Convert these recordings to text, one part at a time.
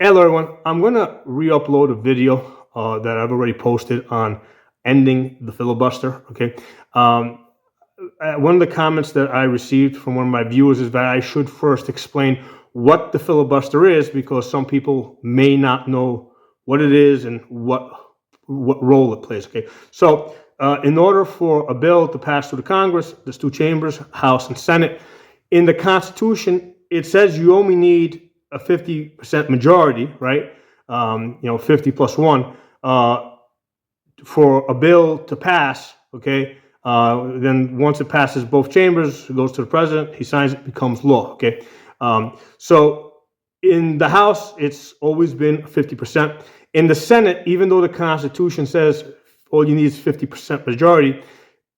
Hello everyone, I'm going to re-upload a video that I've already posted on ending the filibuster, okay? Um, One of the comments that I received from one of my viewers is that I should first explain what the filibuster is, because some people may not know what it is and what role it plays, okay? So in order for a bill to pass through the Congress, there's two chambers, House and Senate. In the Constitution, it says you only need a 50% majority, right? 50 plus one, for a bill to pass, okay? Then once it passes both chambers, it goes to the president, he signs it, becomes law, okay? So in the House, it's always been 50%. In the Senate, even though the Constitution says all you need is 50% majority,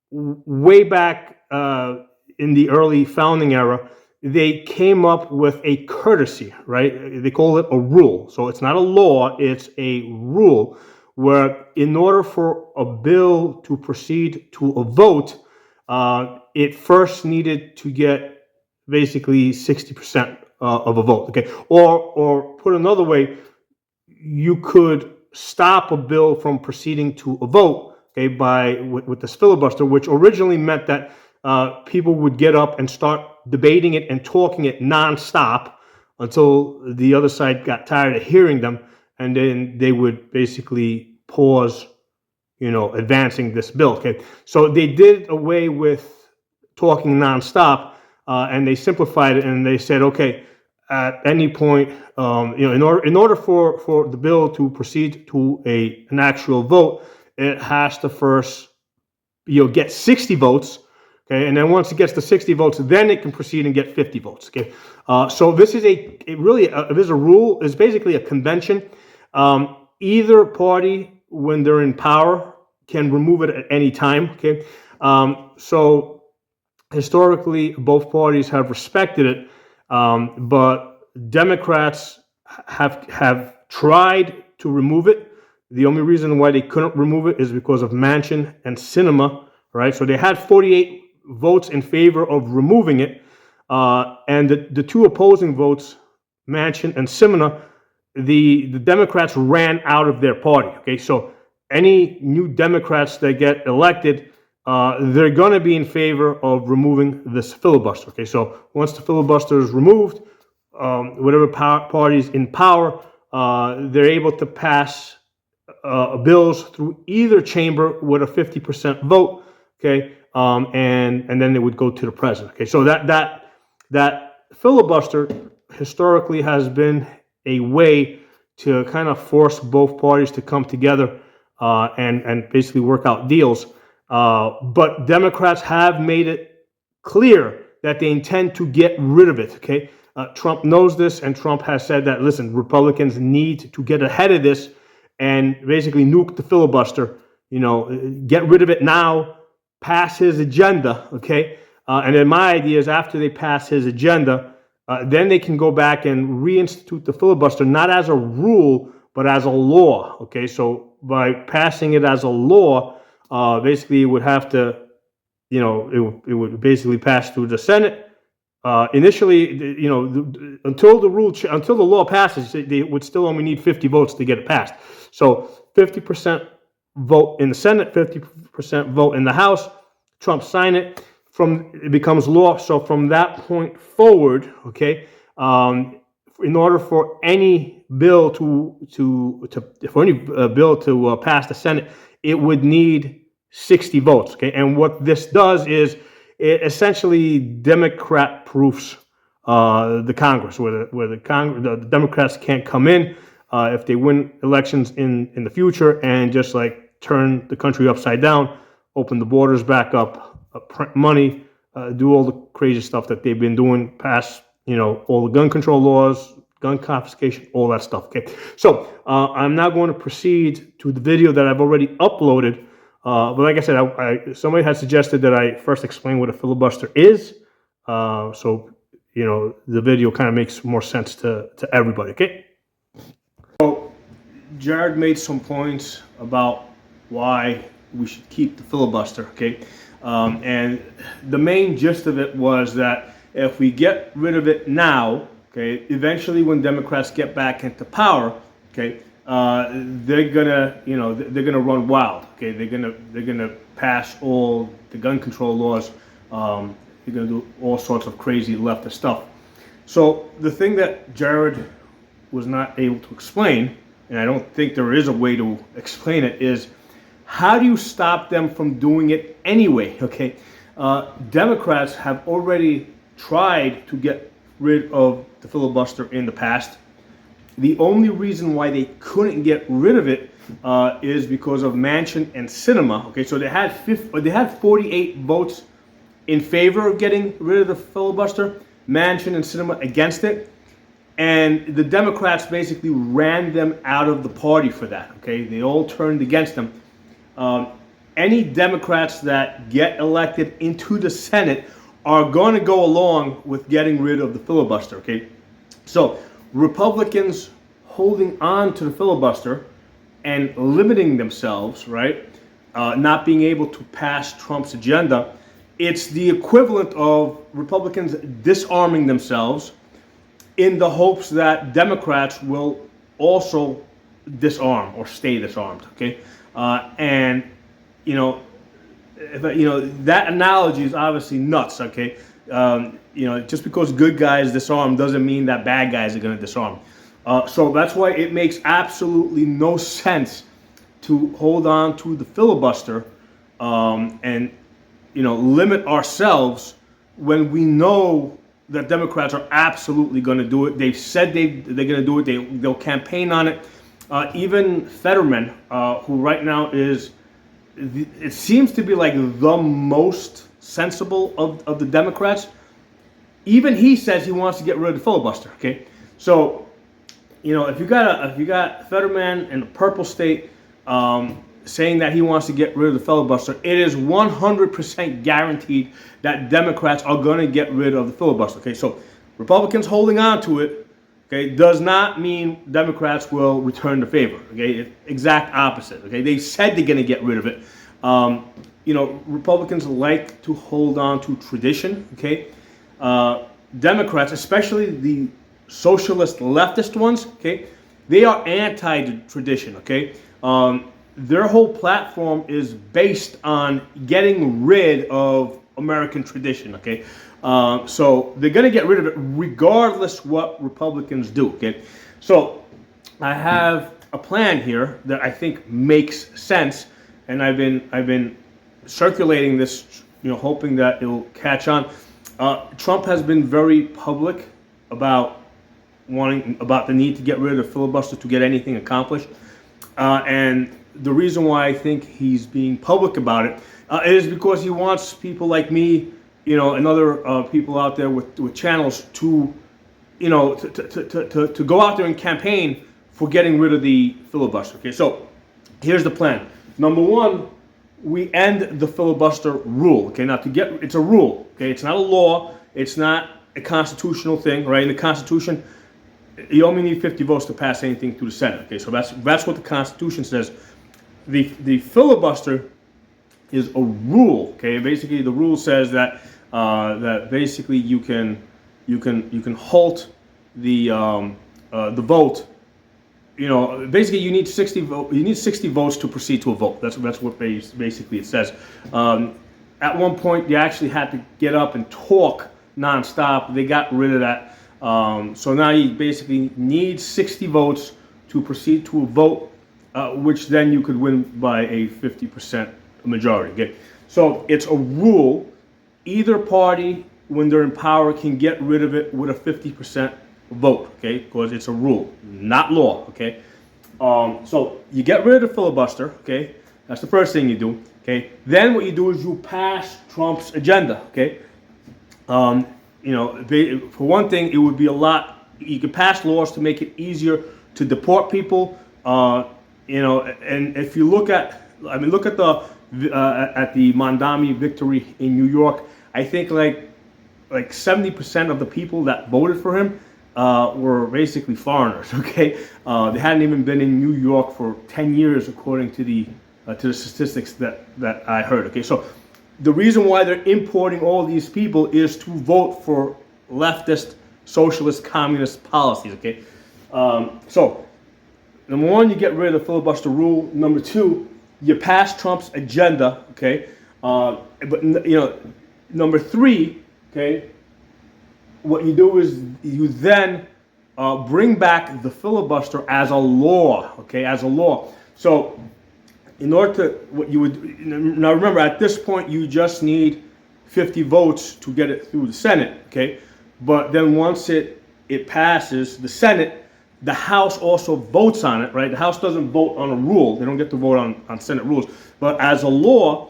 way back in the early founding era, they came up with a courtesy, right? They call it a rule. So it's not a law, it's a rule where in order for a bill to proceed to a vote, it first needed to get basically 60% of a vote, okay? Or put another way, you could stop a bill from proceeding to a vote, okay, with this filibuster, which originally meant that people would get up and start debating it and talking it nonstop until the other side got tired of hearing them, and then they would basically pause, advancing this bill. Okay, so they did away with talking nonstop, and they simplified it, and they said, okay, at any point, in order for the bill to proceed to an actual vote, it has to first get 60 votes. Okay, and then once it gets to 60 votes, then it can proceed and get 50 votes. Okay, so this is it is a rule. It's basically a convention. Either party, when they're in power, can remove it at any time. Okay, so historically, both parties have respected it, but Democrats have tried to remove it. The only reason why they couldn't remove it is because of Manchin and Sinema, right? So they had 48 votes in favor of removing it, and the two opposing votes, Manchin and Sinema, the Democrats ran out of their party. Okay, so any new Democrats that get elected, they're going to be in favor of removing this filibuster. Okay, so once the filibuster is removed, whatever party's in power, they're able to pass bills through either chamber with a 50% vote. Okay, and then it would go to the president. Okay, so that filibuster historically has been a way to kind of force both parties to come together and basically work out deals. But Democrats have made it clear that they intend to get rid of it. Okay, Trump knows this, and Trump has said that, listen, Republicans need to get ahead of this and basically nuke the filibuster. Get rid of it now, pass his agenda. Okay, and then my idea is after they pass his agenda, then they can go back and reinstitute the filibuster, not as a rule, but as a law. Okay, so by passing it as a law, basically it would have to, it would basically pass through the Senate. Initially, until the law passes, they would still only need 50 votes to get it passed. So 50% vote in the Senate, 50% vote in the House. Trump signed it. It becomes law. So from that point forward, okay, in order for any bill to pass the Senate, it would need 60 votes. Okay, and what this does is it essentially Democrat proofs the Congress, where the Democrats can't come in if they win elections in the future and just like turn the country upside down, open the borders back up, print money, do all the crazy stuff that they've been doing, pass all the gun control laws, gun confiscation, all that stuff. Okay, so I'm now going to proceed to the video that I've already uploaded. But like I said, somebody had suggested that I first explain what a filibuster is, so the video kind of makes more sense to everybody. Okay. So Jared made some points about why we should keep the filibuster. Okay, and the main gist of it was that if we get rid of it now, Okay, eventually when Democrats get back into power, okay, they're gonna run wild. Okay, they're gonna pass all the gun control laws. They're gonna do all sorts of crazy leftist stuff. So the thing that Jared was not able to explain, and I don't think there is a way to explain it, is how do you stop them from doing it anyway? Okay, Democrats have already tried to get rid of the filibuster in the past. The only reason why they couldn't get rid of it is because of Manchin and Sinema. Okay, so they had 48 votes in favor of getting rid of the filibuster, Manchin and Sinema against it, and the Democrats basically ran them out of the party for that. Okay, they all turned against them. Any Democrats that get elected into the Senate are going to go along with getting rid of the filibuster. Okay, so Republicans holding on to the filibuster and limiting themselves, right, not being able to pass Trump's agenda, it's the equivalent of Republicans disarming themselves in the hopes that Democrats will also disarm or stay disarmed. Okay, and that analogy is obviously nuts. Okay, just because good guys disarm doesn't mean that bad guys are going to disarm. So that's why it makes absolutely no sense to hold on to the filibuster and limit ourselves when we know that Democrats are absolutely going to do it. They've said they're going to do it. They'll campaign on it. Even Fetterman, who right now is, it seems to be like the most sensible of the Democrats, even he says he wants to get rid of the filibuster. Okay, so if you got Fetterman in the purple state saying that he wants to get rid of the filibuster, it is 100% guaranteed that Democrats are going to get rid of the filibuster. Okay, so Republicans holding on to it, okay, does not mean Democrats will return the favor. Okay, exact opposite. Okay, they said they're going to get rid of it. Republicans like to hold on to tradition. Okay, Democrats, especially the socialist leftist ones, okay, they are anti-tradition. Okay, their whole platform is based on getting rid of American tradition. Okay, so they're going to get rid of it regardless what Republicans do. Okay, so I have a plan here that I think makes sense, and I've been circulating this, hoping that it will catch on. Trump has been very public about the need to get rid of the filibuster to get anything accomplished, and the reason why I think he's being public about it is because he wants people like me, and other people out there with channels to go out there and campaign for getting rid of the filibuster. Okay, so here's the plan. Number one, we end the filibuster rule. Okay, now it's a rule. Okay, it's not a law. It's not a constitutional thing, right? In the Constitution, you only need 50 votes to pass anything through the Senate. Okay, so that's what the Constitution says. The filibuster is a rule. Okay, basically the rule says that that basically you can halt the vote. Basically you need 60 votes to proceed to a vote. That's what basically it says. At one point you actually had to get up and talk nonstop. They got rid of that. So now you basically need 60 votes to proceed to a vote, which then you could win by a 50% majority. Okay? So it's a rule. Either party, when they're in power, can get rid of it with a 50% vote. Okay, because it's a rule, not law. Okay, so you get rid of the filibuster. Okay, that's the first thing you do. Okay, then what you do is you pass Trump's agenda. Okay, for one thing, it would be a lot. You could pass laws to make it easier to deport people. And if you look at the Mondami victory in New York, I think like 70% of the people that voted for him were basically foreigners. Okay, they hadn't even been in New York for 10 years, according to the statistics that I heard. Okay, so the reason why they're importing all these people is to vote for leftist socialist communist policies. Okay, so number one, you get rid of the filibuster rule. Number two, you pass Trump's agenda. Okay, but number three, okay, what you do is you then bring back the filibuster as a law. Okay, as a law. So in order to, what you would, now remember, at this point you just need 50 votes to get it through the Senate, okay? But then once it passes the Senate, the House also votes on it, right? The House doesn't vote on a rule. They don't get to vote on Senate rules. But as a law,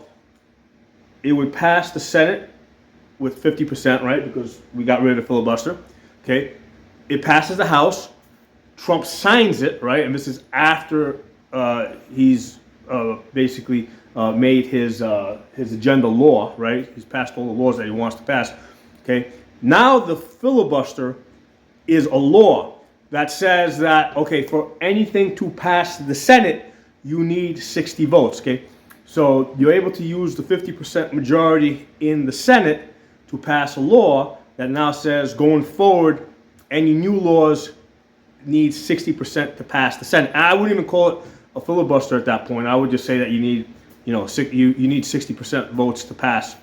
it would pass the Senate with 50%, right? Because we got rid of the filibuster, okay? It passes the House. Trump signs it, right? And this is after he's basically made his agenda law, right? He's passed all the laws that he wants to pass. Okay. Now the filibuster is a law that says that, okay, for anything to pass the Senate, you need 60 votes. Okay. So you're able to use the 50% majority in the Senate to pass a law that now says going forward, any new laws need 60% to pass the Senate. And I wouldn't even call it a filibuster at that point. I would just say that you need, you need 60% votes to pass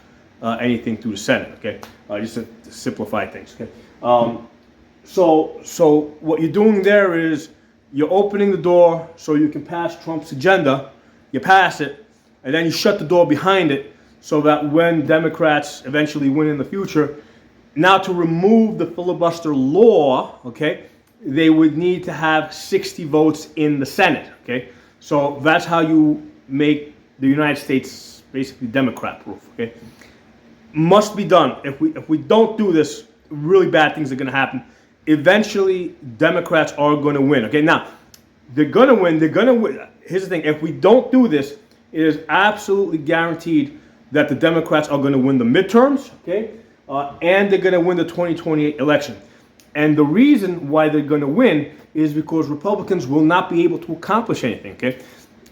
anything through the Senate. Okay, just to simplify things. Okay, so what you're doing there is you're opening the door so you can pass Trump's agenda. You pass it, and then you shut the door behind it so that when Democrats eventually win in the future, now to remove the filibuster law, okay, they would need to have 60 votes in the Senate. Okay. So that's how you make the United States basically Democrat-proof. Okay, must be done. If we don't do this, really bad things are going to happen. Eventually, Democrats are going to win. Okay, now they're going to win. They're going to win. Here's the thing: if we don't do this, it is absolutely guaranteed that the Democrats are going to win the midterms. Okay, and they're going to win the 2028 election. And the reason why they're going to win is because Republicans will not be able to accomplish anything, okay?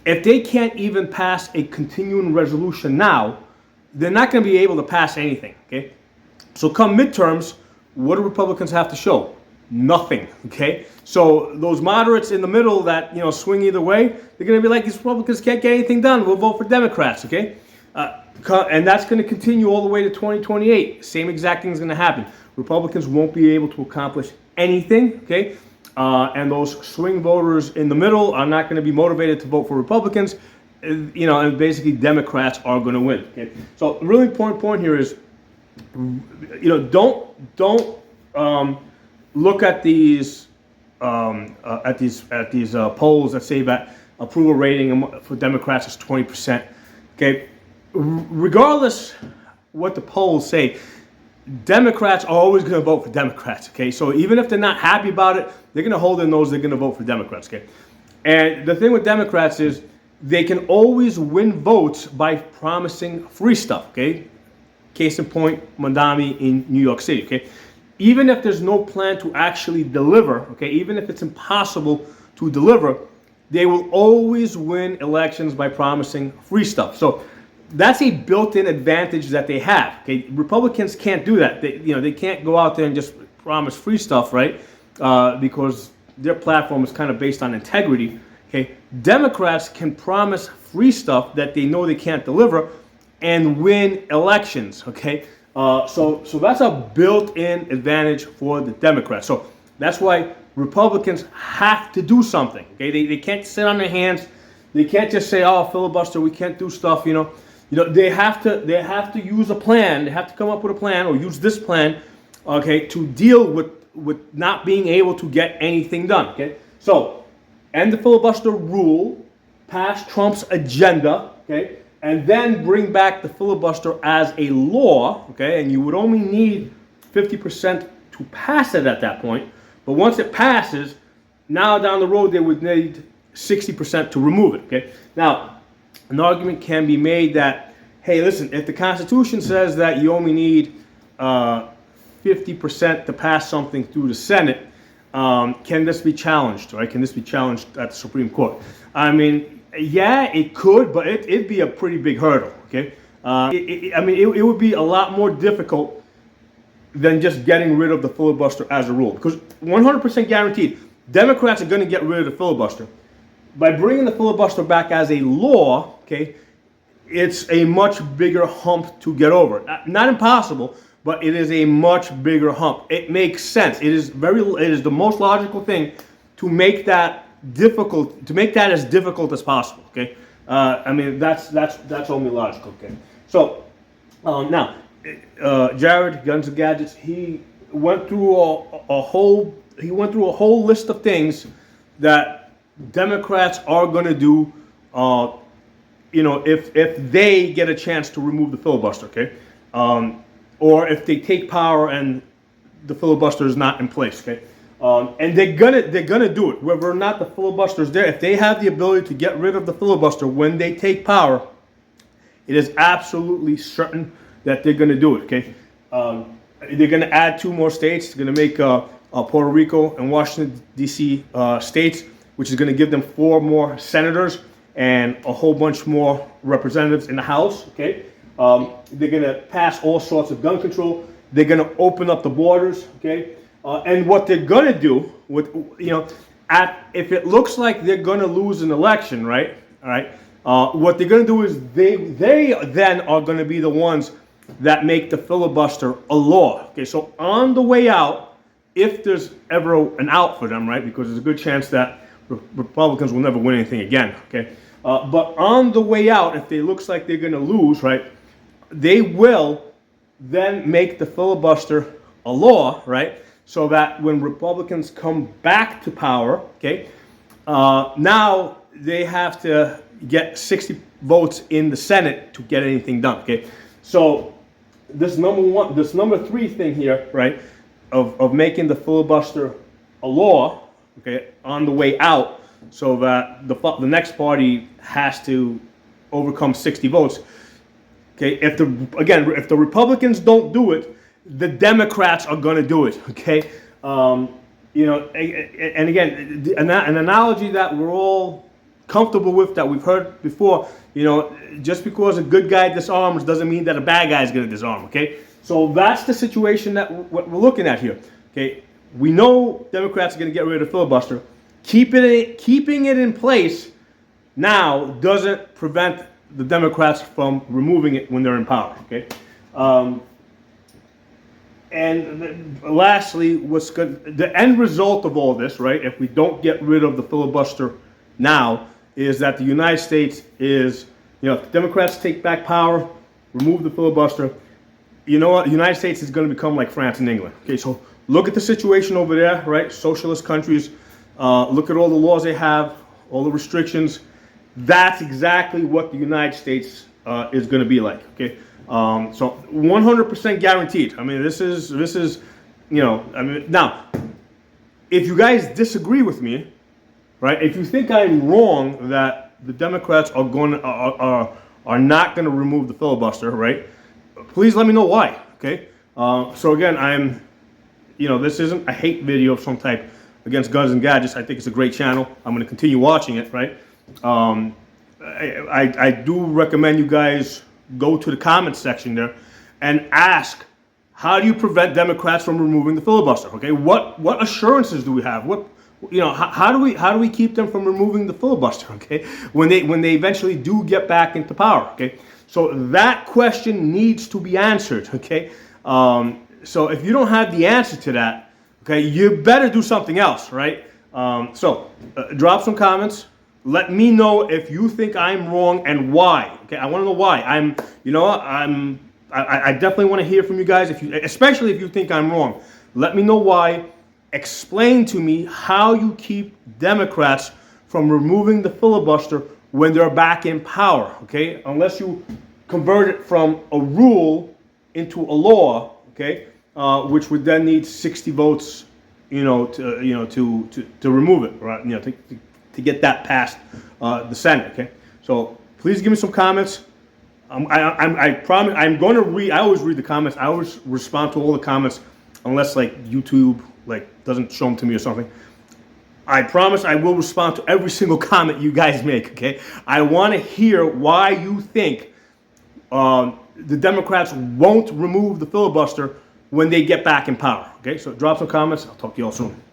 If they can't even pass a continuing resolution now, they're not going to be able to pass anything, okay? So come midterms, what do Republicans have to show? Nothing, okay? So those moderates in the middle that, swing either way, they're going to be like, these Republicans can't get anything done. We'll vote for Democrats, okay? And that's going to continue all the way to 2028. Same exact thing is going to happen. Republicans won't be able to accomplish anything, okay? And those swing voters in the middle are not going to be motivated to vote for Republicans, and basically Democrats are going to win, okay? So a really important point here is, don't look at these polls that say that approval rating for Democrats is 20%, okay? Regardless what the polls say, Democrats are always going to vote for Democrats, okay? So even if they're not happy about it, they're going to hold their nose, they're going to vote for Democrats, okay? And the thing with Democrats is they can always win votes by promising free stuff, okay? Case in point, Mandami in New York City, okay? Even if there's no plan to actually deliver, okay, even if it's impossible to deliver, they will always win elections by promising free stuff. So that's a built-in advantage that they have. Okay, Republicans can't do that. They can't go out there and just promise free stuff, right? Because their platform is kind of based on integrity. Okay, Democrats can promise free stuff that they know they can't deliver and win elections. Okay, so that's a built-in advantage for the Democrats. So that's why Republicans have to do something. Okay, they can't sit on their hands. They can't just say, "Oh, filibuster, we can't do stuff." They have to use a plan. They have to come up with a plan or use this plan, okay, to deal with not being able to get anything done. Okay, so end the filibuster rule, pass Trump's agenda, okay, and then bring back the filibuster as a law, okay, and you would only need 50% to pass it at that point. But once it passes, now down the road they would need 60% to remove it. Okay, now. An argument can be made that, hey, listen, if the Constitution says that you only need 50% to pass something through the Senate, can this be challenged, right? Can this be challenged at the Supreme Court? I mean, yeah, it could, but it'd be a pretty big hurdle, okay? It would be a lot more difficult than just getting rid of the filibuster as a rule. Because 100% guaranteed, Democrats are going to get rid of the filibuster. By bringing the filibuster back as a law, okay, it's a much bigger hump to get over. Not impossible, but it is a much bigger hump. It makes sense. It is the most logical thing to make that difficult, to make that as difficult as possible. Okay, I mean that's only logical. Okay, so now Jared Guns and Gadgets, he went through a whole list of things that Democrats are going to do. If they get a chance to remove the filibuster, okay, or if they take power and the filibuster is not in place, okay, and they're gonna do it whether or not the filibuster is there. If they have the ability to get rid of the filibuster when they take power, it is absolutely certain that they're gonna do it. Okay, they're gonna add 2 more states. They're gonna make Puerto Rico and Washington D.C. States, which is gonna give them 4 more senators and a whole bunch more representatives in the House. Okay, they're going to pass all sorts of gun control. They're going to open up the borders. Okay, and what they're going to do with if it looks like they're going to lose an election, right? All right. What they're going to do is they then are going to be the ones that make the filibuster a law. Okay, so on the way out, if there's ever an out for them, right? Because there's a good chance that Republicans will never win anything again. Okay. But on the way out, if it looks like they're going to lose, right, they will then make the filibuster a law, right, so that when Republicans come back to power, okay, now they have to get 60 votes in the Senate to get anything done, okay? So this number 3 thing here, right, of making the filibuster a law, okay, on the way out, so that the next party has to overcome 60 votes. Okay, if the Republicans don't do it, the Democrats are going to do it. Okay, and again, an analogy that we're all comfortable with, that we've heard before. Just because a good guy disarms doesn't mean that a bad guy is going to disarm. Okay, so that's the situation that we're looking at here. Okay, we know Democrats are going to get rid of the filibuster. Keeping it in place now doesn't prevent the Democrats from removing it when they're in power. Okay, and lastly, what's good? The end result of all this, right? If we don't get rid of the filibuster now, is that the United States is, if the Democrats take back power, remove the filibuster, you know what? The United States is going to become like France and England. Okay, so look at the situation over there, right? Socialist countries. Look at all the laws they have, all the restrictions. That's exactly what the United States is going to be like. Okay, so 100% guaranteed. I mean, this is now, if you guys disagree with me, right? If you think I'm wrong that the Democrats are not going to remove the filibuster, right? Please let me know why. Okay, so again, this isn't a hate video of some type against Guns and Gadgets. I think it's a great channel. I'm going to continue watching it, right? I do recommend you guys go to the comments section there and ask, how do you prevent Democrats from removing the filibuster? Okay, what assurances do we have? How do we keep them from removing the filibuster? Okay, when they eventually do get back into power. Okay, so that question needs to be answered. Okay, so if you don't have the answer to that, okay, you better do something else, right? Drop some comments. Let me know if you think I'm wrong and why. Okay, I want to know why. I definitely want to hear from you guys. Especially if you think I'm wrong, let me know why. Explain to me how you keep Democrats from removing the filibuster when they're back in power. Okay, unless you convert it from a rule into a law. Okay. Which would then need 60 votes, to remove it, right? To get that past the Senate. Okay, so please give me some comments. I promise I'm going to read. I always read the comments. I always respond to all the comments, unless like YouTube doesn't show them to me or something. I promise I will respond to every single comment you guys make. Okay, I want to hear why you think the Democrats won't remove the filibuster when they get back in power. Okay, so drop some comments. I'll talk to you all soon.